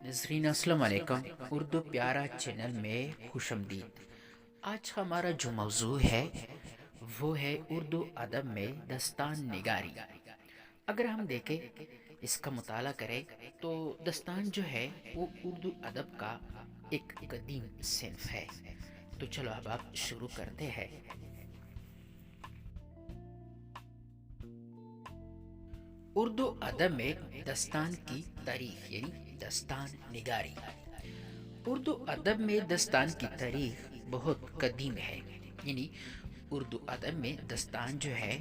نظرین السلام علیکم، اردو پیارا چینل میں خوش آمدید۔ آج ہمارا جو موضوع ہے وہ ہے اردو ادب میں دستان نگاری۔ اگر ہم دیکھیں، اس کا مطالعہ کریں تو دستان جو ہے وہ اردو ادب کا ایک قدیم صنف ہے۔ تو چلو اب آپ شروع کرتے ہیں۔ اردو ادب میں دستان کی تاریخ یعنی دستان نگاری۔ اردو ادب میں دستان کی تاریخ بہت قدیم ہے، یعنی اردو ادب میں دستان جو ہے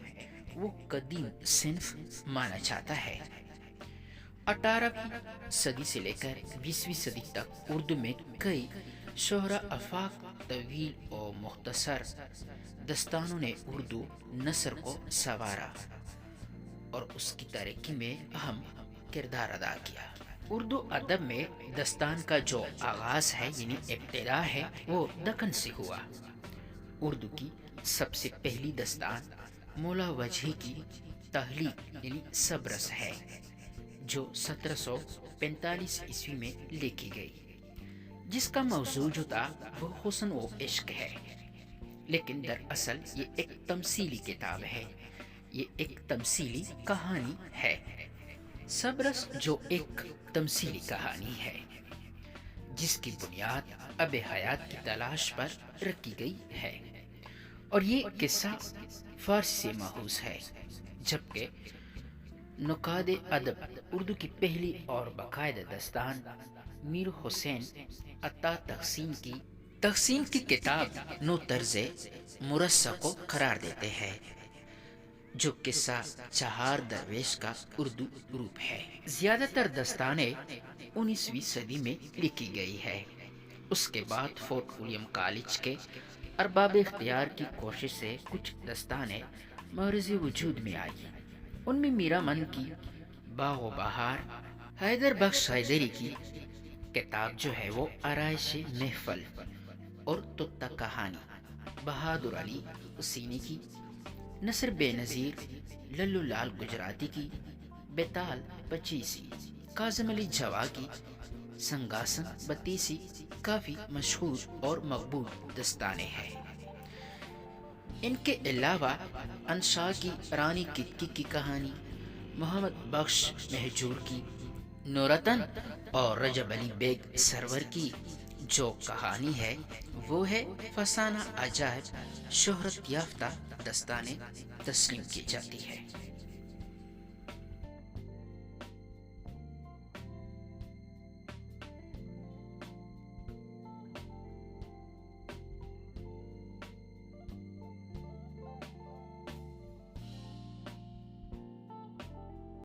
وہ قدیم صنف مانا جاتا ہے۔ 18ویں صدی سے لے کر 20ویں صدی تک اردو میں کئی شہرا افاق طویل اور مختصر دستانوں نے اردو نثر کو سنوارا اور اس کی ترقی میں اہم کردار ادا کیا۔ اردو ادب میں دستان کا جو آغاز ہے یعنی ابتدا ہے وہ دکن سے ہوا۔ اردو کی سب سے پہلی دستان مولا وجہی کی تخلیق یعنی سبرس ہے، جو 1745 عیسوی میں لکھی گئی، جس کا موضوع جو تھا وہ حسن و عشق ہے، لیکن دراصل یہ ایک تمثیلی کتاب ہے، یہ ایک تمثیلی کہانی ہے۔ سبرس جو ایک تمثیلی کہانی ہے جس کی بنیاد اب حیات کی تلاش پر رکھی گئی ہے، اور یہ قصہ فارسی سے ماخوذ ہے، جبکہ نقاد ادب اردو کی پہلی اور باقاعدہ دستان میر حسین عطا تقسیم کی کتاب نو طرز مرصع کو قرار دیتے ہیں، جو قصہ چہار درویش کا اردو روپ ہے۔ زیادہ تر دستانیں 19ویں صدی میں لکھی گئی ہے۔ اس کے بعد فورٹ ولیم کالج کے ارباب اختیار کی کوشش سے کچھ دستانیں معرض وجود میں آئی۔ ان میں میرا من کی باغ و بہار، حیدر بخش حیدری کی کتاب جو ہے وہ آرائش محفل اور طوطا کہانی، بہادر علی حسینی کی نثر بے نظیر، للو لال گجراتی کی بیتال پچیسی، کاظم علی جوا کی سنگاسن بتیسی کافی مشہور اور مقبول دستانیں ہیں۔ ان کے علاوہ انشا کی رانی کتکی کی کہانی، محمد بخش مہجور کی نورتن اور رجب علی بیگ سرور کی جو کہانی ہے وہ ہے فسانہ عجائب شہرت یافتہ دستانیں تسلیم کی جاتی ہے۔